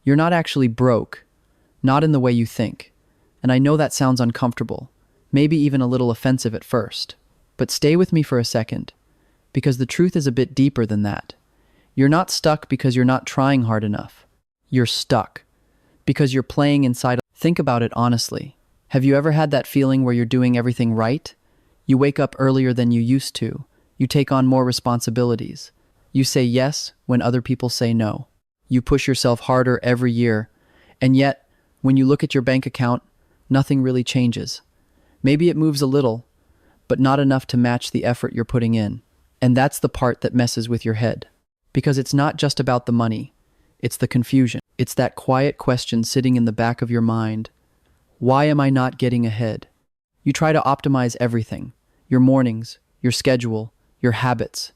You're not actually broke, not in the way you think. And I know that sounds uncomfortable, maybe even a little offensive at first. But stay with me for a second, because the truth is a bit deeper than that. You're not stuck because you're not trying hard enough. You're stuck because you're playing inside. Think about it honestly. Have you ever had that feeling where you're doing everything right? You wake up earlier than you used to. You take on more responsibilities. You say yes when other people say no. You push yourself harder every year. And yet, when you look at your bank account, nothing really changes. Maybe it moves a little, but not enough to match the effort you're putting in. And that's the part that messes with your head. Because it's not just about the money. It's the confusion. It's that quiet question sitting in the back of your mind. Why am I not getting ahead? You try to optimize everything. Your mornings, your schedule, your habits.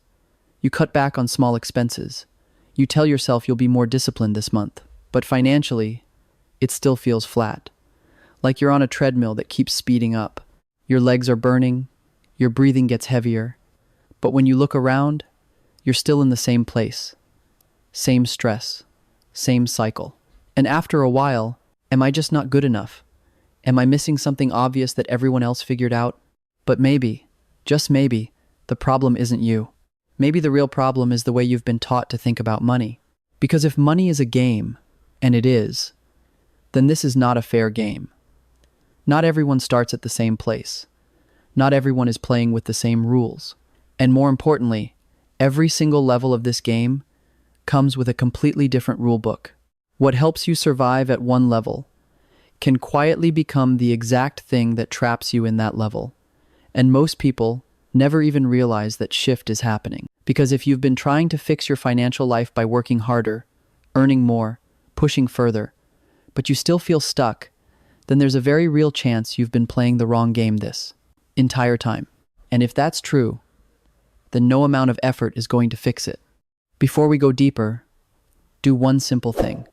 You cut back on small expenses. You tell yourself you'll be more disciplined this month. But financially, it still feels flat. Like you're on a treadmill that keeps speeding up. Your legs are burning. Your breathing gets heavier. But when you look around, you're still in the same place. Same stress. Same cycle. And after a while, am I just not good enough? Am I missing something obvious that everyone else figured out? But maybe, just maybe, the problem isn't you. Maybe the real problem is the way you've been taught to think about money. Because if money is a game, and it is, then this is not a fair game. Not everyone starts at the same place. Not everyone is playing with the same rules. And more importantly, every single level of this game comes with a completely different rule book. What helps you survive at one level can quietly become the exact thing that traps you in that level. And most people never even realize that shift is happening. Because if you've been trying to fix your financial life by working harder, earning more, pushing further, but you still feel stuck, then there's a very real chance you've been playing the wrong game this entire time. And if that's true, then no amount of effort is going to fix it. Before we go deeper, do one simple thing.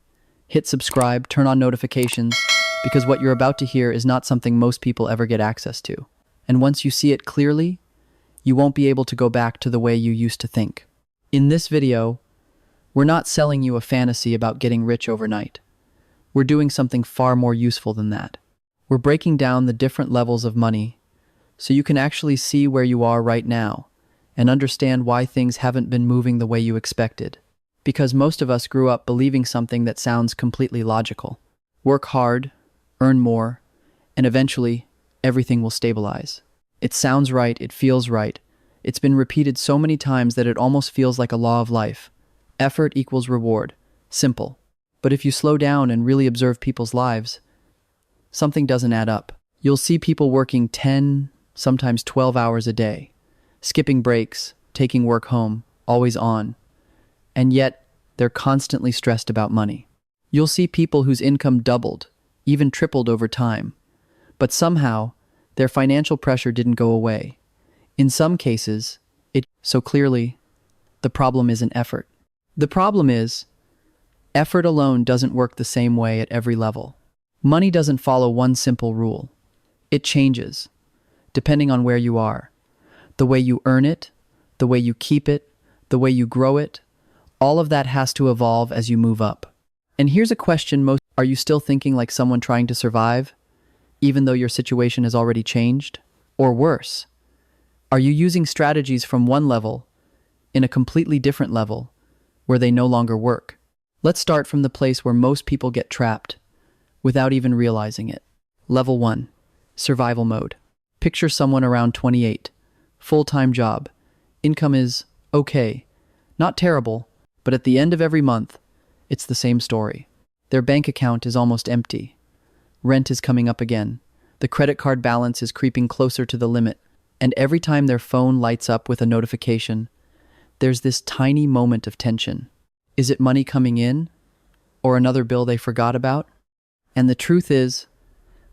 Hit subscribe, turn on notifications, because what you're about to hear is not something most people ever get access to. And once you see it clearly, you won't be able to go back to the way you used to think. In this video, we're not selling you a fantasy about getting rich overnight. We're doing something far more useful than that. We're breaking down the different levels of money so you can actually see where you are right now and understand why things haven't been moving the way you expected. Because most of us grew up believing something that sounds completely logical. Work hard, earn more, and eventually, everything will stabilize. It sounds right, it feels right. It's been repeated so many times that it almost feels like a law of life. Effort equals reward. Simple. But if you slow down and really observe people's lives, something doesn't add up. You'll see people working 10, sometimes 12 hours a day, skipping breaks, taking work home, always on. And yet, they're constantly stressed about money. You'll see people whose income doubled, even tripled over time. But somehow, their financial pressure didn't go away. In some cases, so clearly, the problem isn't effort. The problem is, effort alone doesn't work the same way at every level. Money doesn't follow one simple rule. It changes, depending on where you are. The way you earn it, the way you keep it, the way you grow it, all of that has to evolve as you move up. And here's a question are you still thinking like someone trying to survive, even though your situation has already changed? Or worse, are you using strategies from one level in a completely different level where they no longer work? Let's start from the place where most people get trapped without even realizing it. Level 1, survival mode. Picture someone around 28, full-time job. Income is okay, not terrible, but at the end of every month, it's the same story. Their bank account is almost empty. Rent is coming up again. The credit card balance is creeping closer to the limit. And every time their phone lights up with a notification, there's this tiny moment of tension. Is it money coming in? Or another bill they forgot about? And the truth is,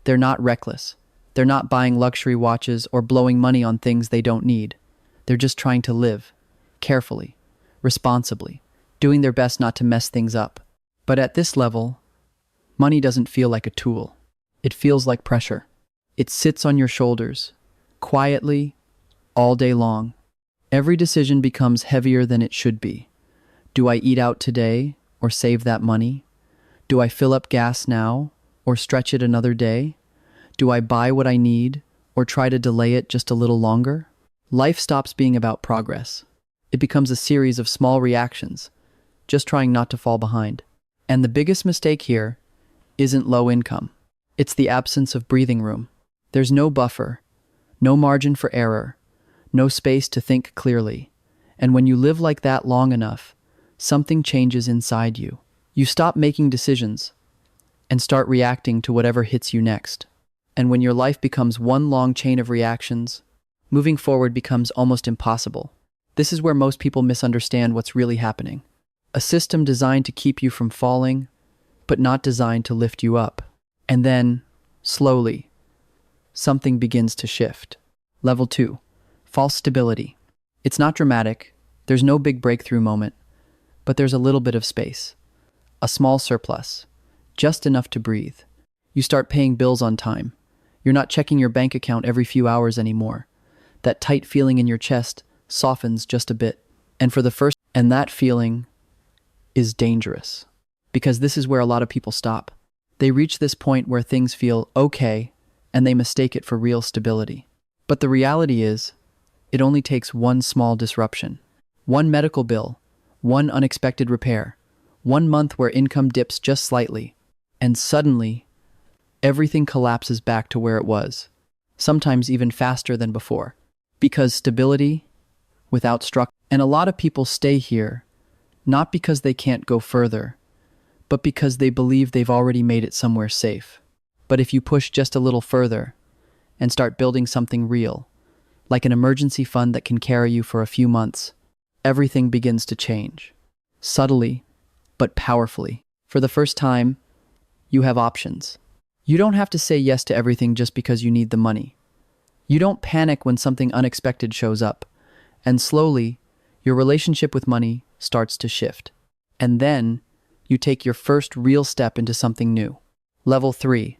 they're not reckless. They're not buying luxury watches or blowing money on things they don't need. They're just trying to live, carefully, responsibly, doing their best not to mess things up. But at this level, money doesn't feel like a tool. It feels like pressure. It sits on your shoulders, quietly, all day long. Every decision becomes heavier than it should be. Do I eat out today or save that money? Do I fill up gas now or stretch it another day? Do I buy what I need or try to delay it just a little longer? Life stops being about progress. It becomes a series of small reactions, just trying not to fall behind. And the biggest mistake here isn't low income. It's the absence of breathing room. There's no buffer, no margin for error, no space to think clearly. And when you live like that long enough, something changes inside you. You stop making decisions and start reacting to whatever hits you next. And when your life becomes one long chain of reactions, moving forward becomes almost impossible. This is where most people misunderstand what's really happening. A system designed to keep you from falling, but not designed to lift you up. And then, slowly, something begins to shift. Level 2, false stability. It's not dramatic, there's no big breakthrough moment, but there's a little bit of space. A small surplus, just enough to breathe. You start paying bills on time. You're not checking your bank account every few hours anymore. That tight feeling in your chest softens just a bit. And that feeling is dangerous. Because this is where a lot of people stop. They reach this point where things feel okay, and they mistake it for real stability. But the reality is, it only takes one small disruption. One medical bill, one unexpected repair, 1 month where income dips just slightly, and suddenly, everything collapses back to where it was, sometimes even faster than before. Because stability, without structure, and a lot of people stay here, not because they can't go further, but because they believe they've already made it somewhere safe. But if you push just a little further and start building something real, like an emergency fund that can carry you for a few months, everything begins to change. Subtly, but powerfully. For the first time, you have options. You don't have to say yes to everything just because you need the money. You don't panic when something unexpected shows up. And slowly, your relationship with money starts to shift. And then, you take your first real step into something new. Level 3,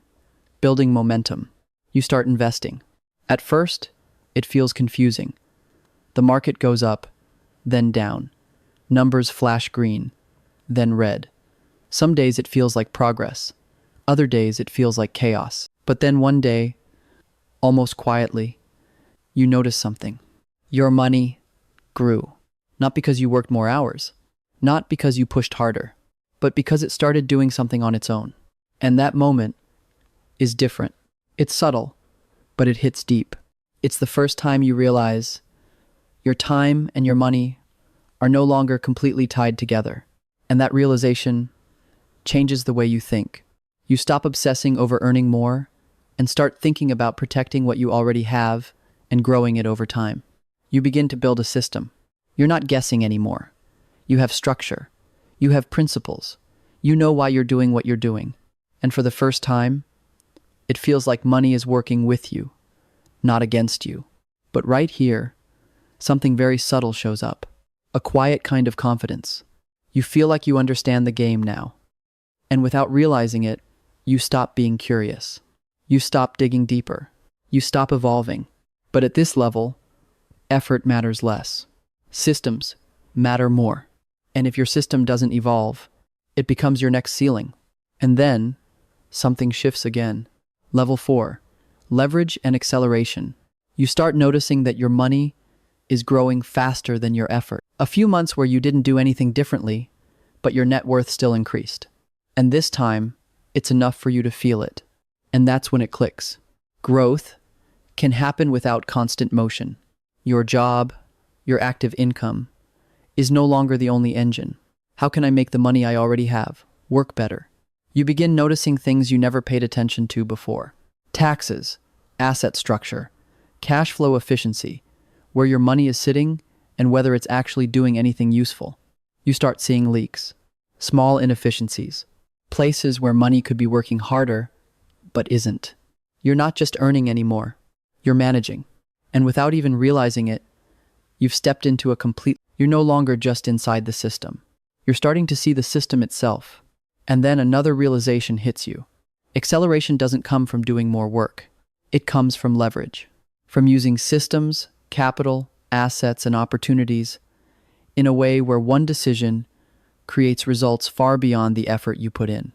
building momentum. You start investing. At first, it feels confusing. The market goes up, then down. Numbers flash green, then red. Some days it feels like progress. Other days it feels like chaos. But then one day, almost quietly, you notice something. Your money grew. Not because you worked more hours, not because you pushed harder, but because it started doing something on its own. And that moment is different. It's subtle, but it hits deep. It's the first time you realize your time and your money are no longer completely tied together. And that realization changes the way you think. You stop obsessing over earning more and start thinking about protecting what you already have and growing it over time. You begin to build a system. You're not guessing anymore. You have structure. You have principles. You know why you're doing what you're doing. And for the first time, it feels like money is working with you, not against you. But right here, something very subtle shows up. A quiet kind of confidence. You feel like you understand the game now. And without realizing it, you stop being curious. You stop digging deeper. You stop evolving. But at this level, effort matters less. Systems matter more. And if your system doesn't evolve, it becomes your next ceiling. And then, something shifts again. Level 4, leverage and acceleration. You start noticing that your money is growing faster than your effort. A few months where you didn't do anything differently, but your net worth still increased. And this time, it's enough for you to feel it. And that's when it clicks. Growth can happen without constant motion. Your job, your active income, is no longer the only engine. How can I make the money I already have work better? You begin noticing things you never paid attention to before. Taxes, asset structure, cash flow efficiency, where your money is sitting and whether it's actually doing anything useful. You start seeing leaks, small inefficiencies, places where money could be working harder, but isn't. You're not just earning anymore, you're managing. And without even realizing it, you've stepped into you're no longer just inside the system. You're starting to see the system itself. And then another realization hits you. Acceleration doesn't come from doing more work. It comes from leverage, from using systems, capital, assets, and opportunities in a way where one decision creates results far beyond the effort you put in.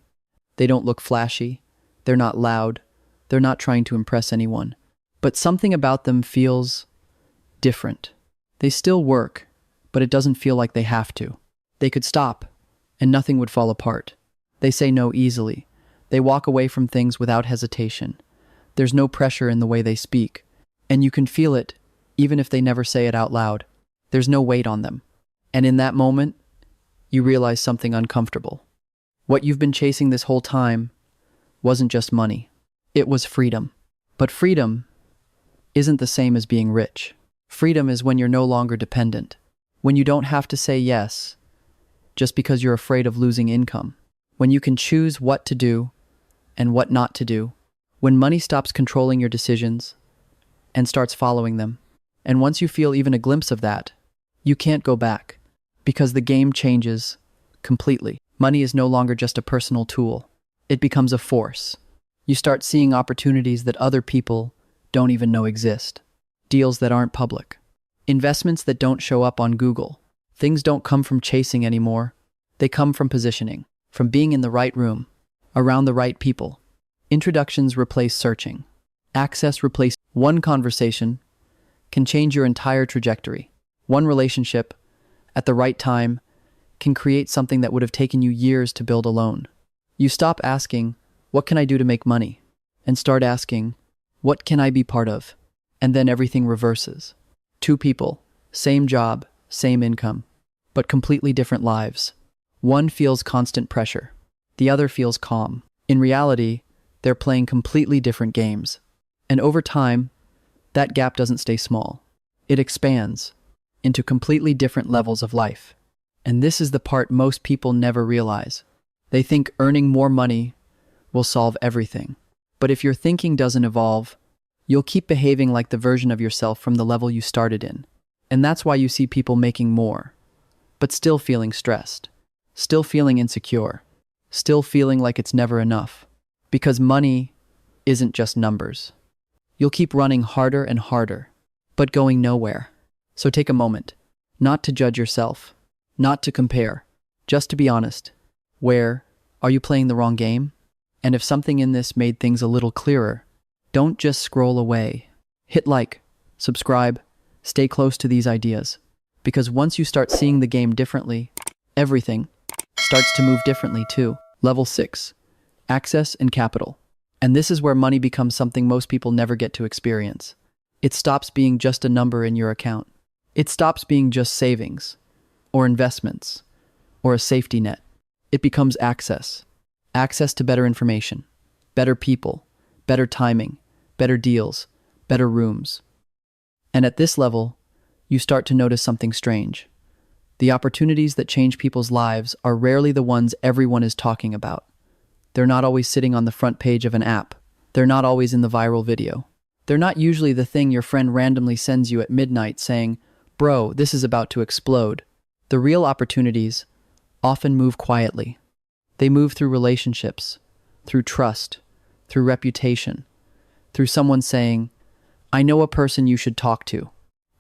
They don't look flashy. They're not loud. They're not trying to impress anyone. But something about them feels different. They still work, but it doesn't feel like they have to. They could stop, and nothing would fall apart. They say no easily. They walk away from things without hesitation. There's no pressure in the way they speak, and you can feel it, even if they never say it out loud. There's no weight on them. And in that moment, you realize something uncomfortable. What you've been chasing this whole time wasn't just money. It was freedom. But freedom isn't the same as being rich. Freedom is when you're no longer dependent, when you don't have to say yes just because you're afraid of losing income, when you can choose what to do and what not to do, when money stops controlling your decisions and starts following them. And once you feel even a glimpse of that, you can't go back, because the game changes completely. Money is no longer just a personal tool. It becomes a force. You start seeing opportunities that other people don't even know exist. Deals that aren't public. Investments that don't show up on Google. Things don't come from chasing anymore. They come from positioning, from being in the right room, around the right people. Introductions replace searching. Access replaces. One conversation can change your entire trajectory. One relationship, at the right time, can create something that would have taken you years to build alone. You stop asking, what can I do to make money? And start asking, what can I be part of? And then everything reverses. Two people, same job, same income, but completely different lives. One feels constant pressure. The other feels calm. In reality, they're playing completely different games. And over time, that gap doesn't stay small. It expands into completely different levels of life. And this is the part most people never realize. They think earning more money will solve everything. But if your thinking doesn't evolve, you'll keep behaving like the version of yourself from the level you started in. And that's why you see people making more, but still feeling stressed, still feeling insecure, still feeling like it's never enough. Because money isn't just numbers. You'll keep running harder and harder, but going nowhere. So take a moment, not to judge yourself, not to compare, just to be honest. Where are you playing the wrong game? And if something in this made things a little clearer, don't just scroll away. Hit like, subscribe, stay close to these ideas. Because once you start seeing the game differently, everything starts to move differently too. Level 6, access and capital. And this is where money becomes something most people never get to experience. It stops being just a number in your account. It stops being just savings, or investments, or a safety net. It becomes access. Access to better information, better people, better timing, better deals, better rooms. And at this level, you start to notice something strange. The opportunities that change people's lives are rarely the ones everyone is talking about. They're not always sitting on the front page of an app. They're not always in the viral video. They're not usually the thing your friend randomly sends you at midnight saying, "Bro, this is about to explode." The real opportunities often move quietly. They move through relationships, through trust, through reputation, through someone saying, "I know a person you should talk to."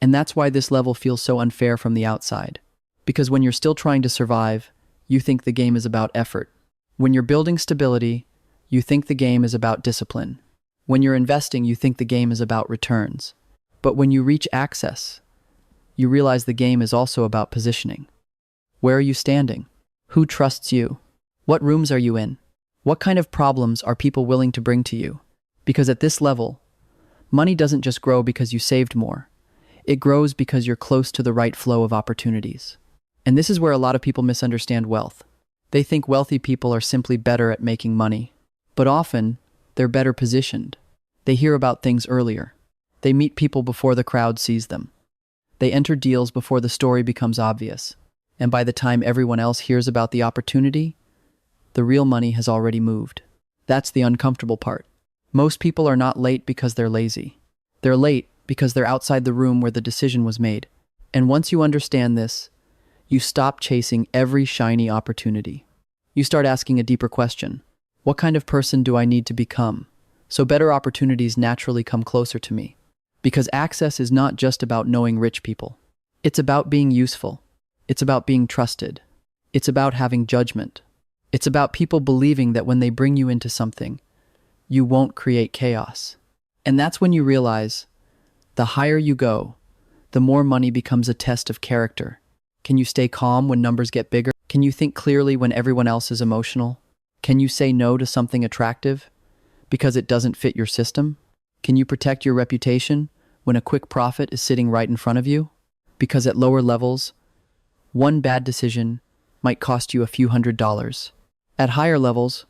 And that's why this level feels so unfair from the outside. Because when you're still trying to survive, you think the game is about effort. When you're building stability, you think the game is about discipline. When you're investing, you think the game is about returns. But when you reach access, you realize the game is also about positioning. Where are you standing? Who trusts you? What rooms are you in? What kind of problems are people willing to bring to you? Because at this level, money doesn't just grow because you saved more. It grows because you're close to the right flow of opportunities. And this is where a lot of people misunderstand wealth. They think wealthy people are simply better at making money. But often, they're better positioned. They hear about things earlier. They meet people before the crowd sees them. They enter deals before the story becomes obvious. And by the time everyone else hears about the opportunity, the real money has already moved. That's the uncomfortable part. Most people are not late because they're lazy. They're late because they're outside the room where the decision was made. And once you understand this, you stop chasing every shiny opportunity. You start asking a deeper question. What kind of person do I need to become so better opportunities naturally come closer to me? Because access is not just about knowing rich people. It's about being useful. It's about being trusted. It's about having judgment. It's about people believing that when they bring you into something, you won't create chaos. And that's when you realize the higher you go, the more money becomes a test of character. Can you stay calm when numbers get bigger? Can you think clearly when everyone else is emotional? Can you say no to something attractive because it doesn't fit your system? Can you protect your reputation when a quick profit is sitting right in front of you? Because at lower levels, one bad decision might cost you a few $100s. At higher levels,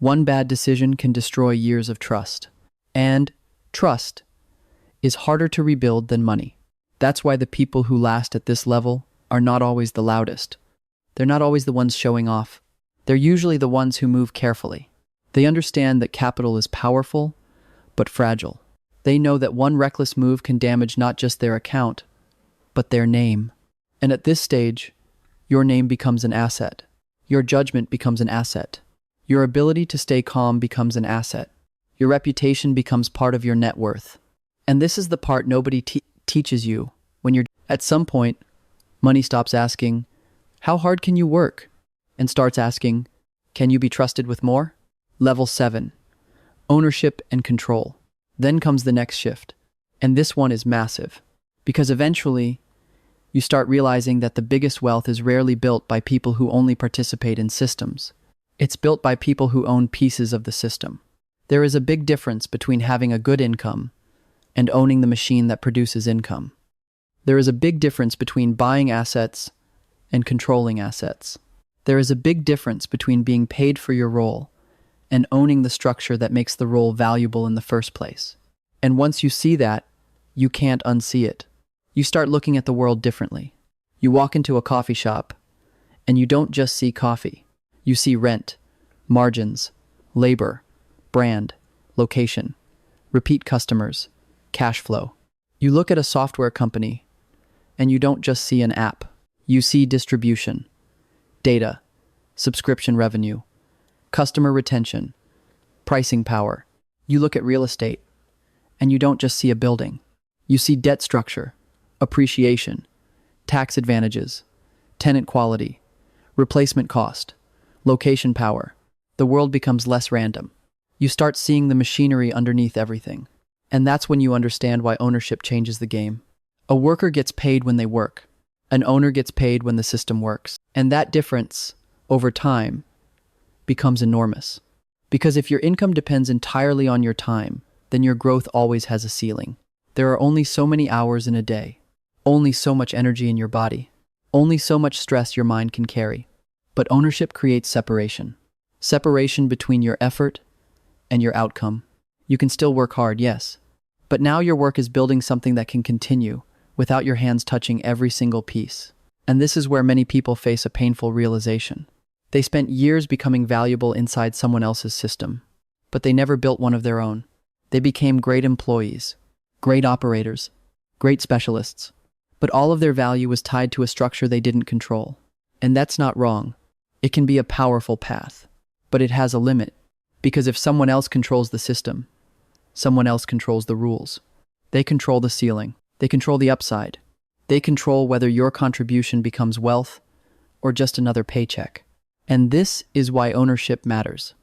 one bad decision can destroy years of trust. And trust is harder to rebuild than money. That's why the people who last at this level are not always the loudest. They're not always the ones showing off. They're usually the ones who move carefully. They understand that capital is powerful, but fragile. They know that one reckless move can damage not just their account, but their name. And at this stage, your name becomes an asset. Your judgment becomes an asset. Your ability to stay calm becomes an asset. Your reputation becomes part of your net worth. And this is the part nobody teaches you when you're at some point. Money stops asking, "How hard can you work?" and starts asking, "Can you be trusted with more?" Level 7. Ownership and control. Then comes the next shift. And this one is massive. Because eventually, you start realizing that the biggest wealth is rarely built by people who only participate in systems. It's built by people who own pieces of the system. There is a big difference between having a good income and owning the machine that produces income. There is a big difference between buying assets and controlling assets. There is a big difference between being paid for your role and owning the structure that makes the role valuable in the first place. And once you see that, you can't unsee it. You start looking at the world differently. You walk into a coffee shop, and you don't just see coffee. You see rent, margins, labor, brand, location, repeat customers, cash flow. You look at a software company, and you don't just see an app. You see distribution, data, subscription revenue, customer retention, pricing power. You look at real estate, and you don't just see a building. You see debt structure, appreciation, tax advantages, tenant quality, replacement cost, location power. The world becomes less random. You start seeing the machinery underneath everything. And that's when you understand why ownership changes the game. A worker gets paid when they work. An owner gets paid when the system works. And that difference, over time, becomes enormous. Because if your income depends entirely on your time, then your growth always has a ceiling. There are only so many hours in a day. Only so much energy in your body. Only so much stress your mind can carry. But ownership creates separation. Separation between your effort and your outcome. You can still work hard, yes. But now your work is building something that can continue without your hands touching every single piece. And this is where many people face a painful realization. They spent years becoming valuable inside someone else's system, but they never built one of their own. They became great employees, great operators, great specialists. But all of their value was tied to a structure they didn't control. And that's not wrong. It can be a powerful path. But it has a limit. Because if someone else controls the system, someone else controls the rules. They control the ceiling. They control the upside. They control whether your contribution becomes wealth or just another paycheck. And this is why ownership matters.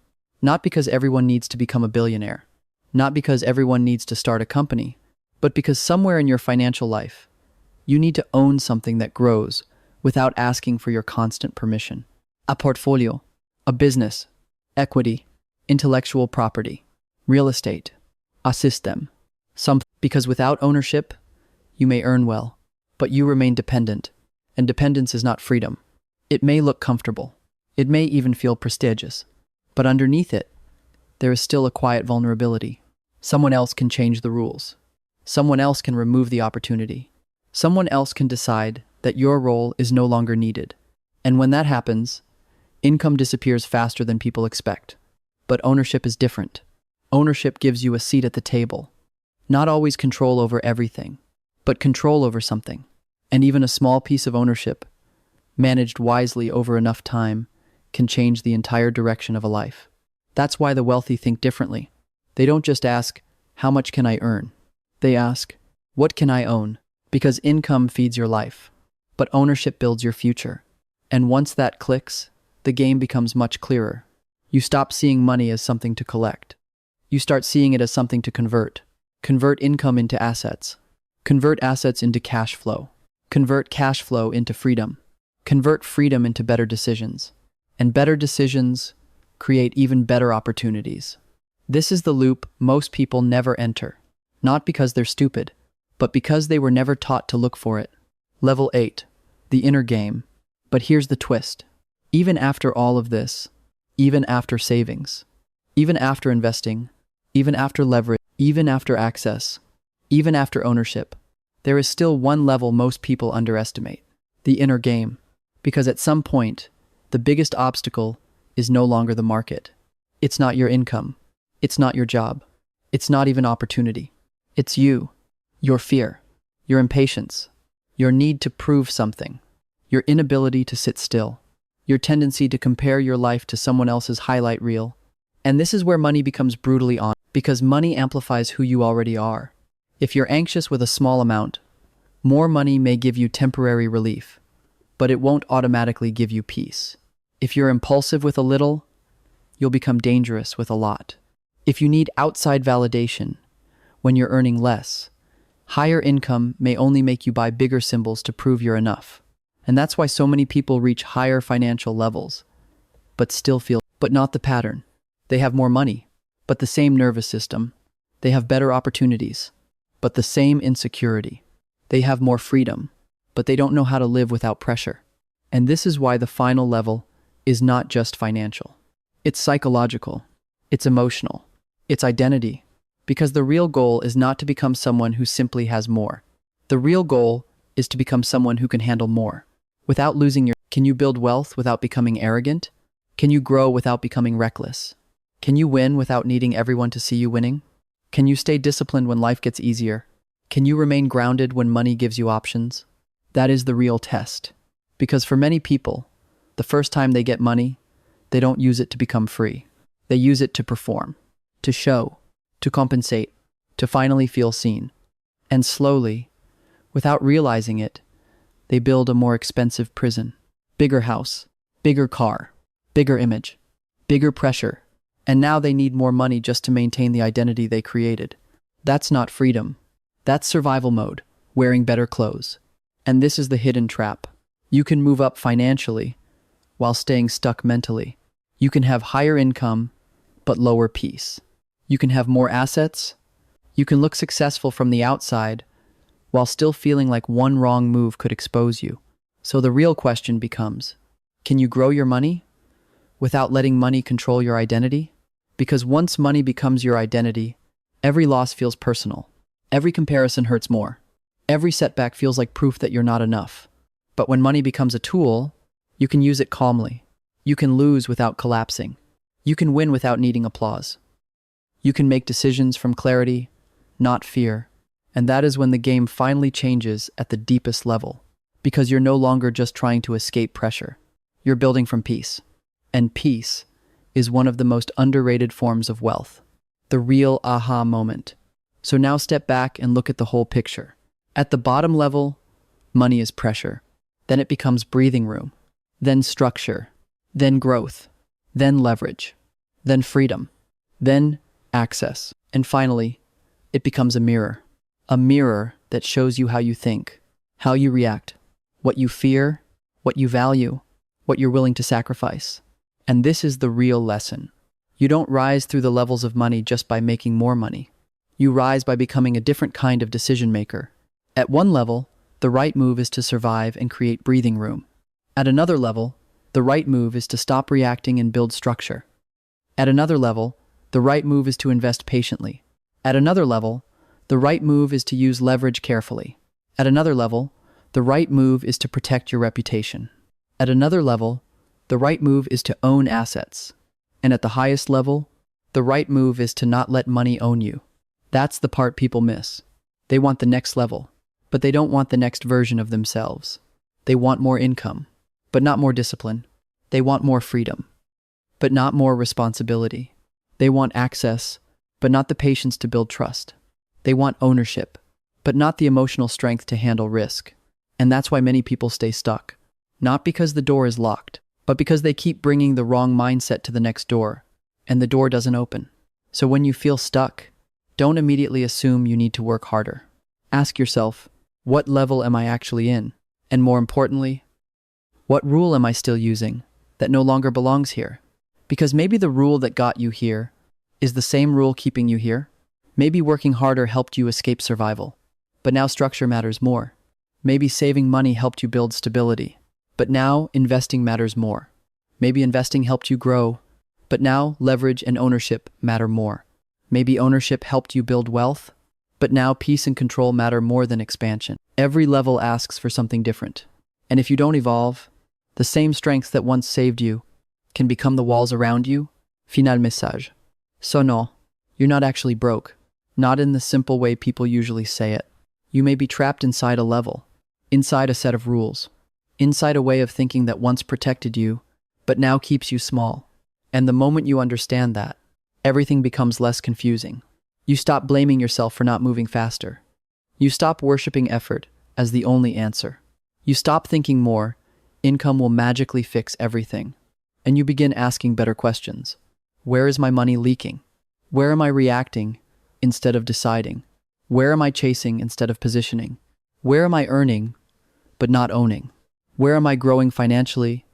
Not because everyone needs to become a billionaire. Not because everyone needs to start a company. But because somewhere in your financial life, you need to own something that grows without asking for your constant permission. A portfolio, a business, equity, intellectual property, real estate, a system. Because without ownership, you may earn well, but you remain dependent. And dependence is not freedom. It may look comfortable. It may even feel prestigious. But underneath it, there is still a quiet vulnerability. Someone else can change the rules. Someone else can remove the opportunity. Someone else can decide that your role is no longer needed. And when that happens, income disappears faster than people expect. But ownership is different. Ownership gives you a seat at the table. Not always control over everything, but control over something. And even a small piece of ownership, managed wisely over enough time, can change the entire direction of a life. That's why the wealthy think differently. They don't just ask, "How much can I earn?" They ask, "What can I own?" Because income feeds your life, but ownership builds your future. And once that clicks, the game becomes much clearer. You stop seeing money as something to collect. You start seeing it as something to convert. Convert income into assets. Convert assets into cash flow. Convert cash flow into freedom. Convert freedom into better decisions. And better decisions create even better opportunities. This is the loop most people never enter. Not because they're stupid, but because they were never taught to look for it. Level 8. The inner game. But here's the twist. Even after all of this, even after savings, even after investing, even after leverage, even after access, even after ownership, there is still one level most people underestimate. The inner game. Because at some point, the biggest obstacle is no longer the market. It's not your income. It's not your job. It's not even opportunity. It's you, your fear, your impatience, your need to prove something, your inability to sit still, your tendency to compare your life to someone else's highlight reel. And this is where money becomes brutally honest, because money amplifies who you already are. If you're anxious with a small amount, more money may give you temporary relief, but it won't automatically give you peace. If you're impulsive with a little, you'll become dangerous with a lot. If you need outside validation when you're earning less, higher income may only make you buy bigger symbols to prove you're enough. And that's why so many people reach higher financial levels, but not the pattern. They have more money, but the same nervous system. They have better opportunities, but the same insecurity. They have more freedom, but they don't know how to live without pressure. And this is why the final level is not just financial. It's psychological. It's emotional. It's identity. Because the real goal is not to become someone who simply has more. The real goal is to become someone who can handle more. Without losing your... Can you build wealth without becoming arrogant? Can you grow without becoming reckless? Can you win without needing everyone to see you winning? Can you stay disciplined when life gets easier? Can you remain grounded when money gives you options? That is the real test. Because for many people, the first time they get money, they don't use it to become free. They use it to perform, to show, to compensate, to finally feel seen. And slowly, without realizing it, they build a more expensive prison. Bigger house, bigger car, bigger image, bigger pressure. And now they need more money just to maintain the identity they created. That's not freedom. That's survival mode, wearing better clothes. And this is the hidden trap. You can move up financially while staying stuck mentally. You can have higher income, but lower peace. You can have more assets. You can look successful from the outside while still feeling like one wrong move could expose you. So the real question becomes, can you grow your money without letting money control your identity? Because once money becomes your identity, every loss feels personal. Every comparison hurts more. Every setback feels like proof that you're not enough. But when money becomes a tool, you can use it calmly. You can lose without collapsing. You can win without needing applause. You can make decisions from clarity, not fear. And that is when the game finally changes at the deepest level. Because you're no longer just trying to escape pressure. You're building from peace. And peace is one of the most underrated forms of wealth. The real aha moment. So now step back and look at the whole picture. At the bottom level, money is pressure. Then it becomes breathing room. Then structure. Then growth. Then leverage. Then freedom. Then access. And finally, it becomes a mirror. A mirror that shows you how you think, how you react, what you fear, what you value, what you're willing to sacrifice. And this is the real lesson. You don't rise through the levels of money just by making more money. You rise by becoming a different kind of decision maker. At one level, the right move is to survive and create breathing room. At another level, the right move is to stop reacting and build structure. At another level, the right move is to invest patiently. At another level, the right move is to use leverage carefully. At another level, the right move is to protect your reputation. At another level, the right move is to own assets. And at the highest level, the right move is to not let money own you. That's the part people miss. They want the next level, but they don't want the next version of themselves. They want more income, but not more discipline. They want more freedom, but not more responsibility. They want access, but not the patience to build trust. They want ownership, but not the emotional strength to handle risk. And that's why many people stay stuck. Not because the door is locked, but because they keep bringing the wrong mindset to the next door, and the door doesn't open. So when you feel stuck, don't immediately assume you need to work harder. Ask yourself, what level am I actually in? And more importantly, what rule am I still using that no longer belongs here? Because maybe the rule that got you here is the same rule keeping you here. Maybe working harder helped you escape survival, but now structure matters more. Maybe saving money helped you build stability, but now investing matters more. Maybe investing helped you grow, but now leverage and ownership matter more. Maybe ownership helped you build wealth, but now peace and control matter more than expansion. Every level asks for something different. And if you don't evolve, the same strengths that once saved you can become the walls around you. Final message. So no, you're not actually broke. Not in the simple way people usually say it. You may be trapped inside a level, inside a set of rules, inside a way of thinking that once protected you, but now keeps you small. And the moment you understand that, everything becomes less confusing. You stop blaming yourself for not moving faster. You stop worshiping effort as the only answer. You stop thinking more, income will magically fix everything. And you begin asking better questions. Where is my money leaking? Where am I reacting instead of deciding? Where am I chasing instead of positioning? Where am I earning but not owning? Where am I growing financially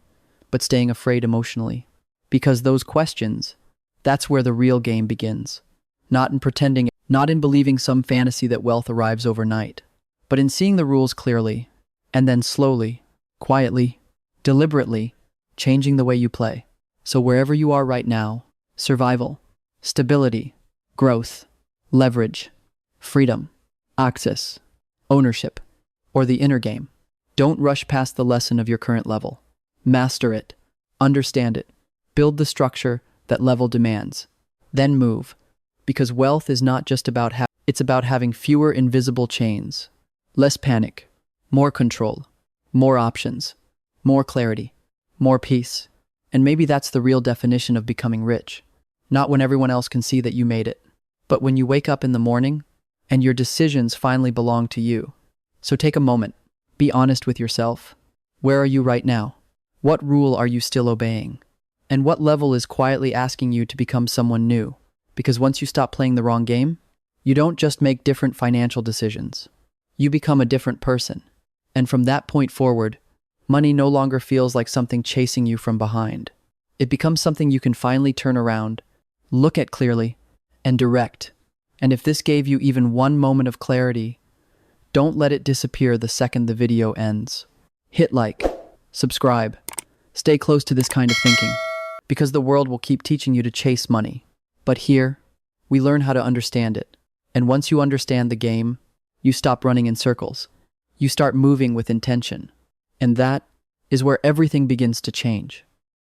but staying afraid emotionally? Because those questions, that's where the real game begins. Not in pretending, not in believing some fantasy that wealth arrives overnight, but in seeing the rules clearly, and then slowly, quietly, deliberately, changing the way you play. So wherever you are right now, survival, stability, growth, leverage, freedom, access, ownership, or the inner game, don't rush past the lesson of your current level. Master it, understand it, build the structure that level demands, then move. Because wealth is not just about it's about having fewer invisible chains, less panic, more control, more options, more clarity, more peace. And maybe that's the real definition of becoming rich. Not when everyone else can see that you made it, but when you wake up in the morning and your decisions finally belong to you. So take a moment, be honest with yourself. Where are you right now? What rule are you still obeying? And what level is quietly asking you to become someone new? Because once you stop playing the wrong game, you don't just make different financial decisions. You become a different person. And from that point forward, money no longer feels like something chasing you from behind. It becomes something you can finally turn around, look at clearly, and direct. And if this gave you even one moment of clarity, don't let it disappear the second the video ends. Hit like, subscribe, stay close to this kind of thinking, because the world will keep teaching you to chase money. But here, we learn how to understand it. And once you understand the game, you stop running in circles. You start moving with intention. And that is where everything begins to change.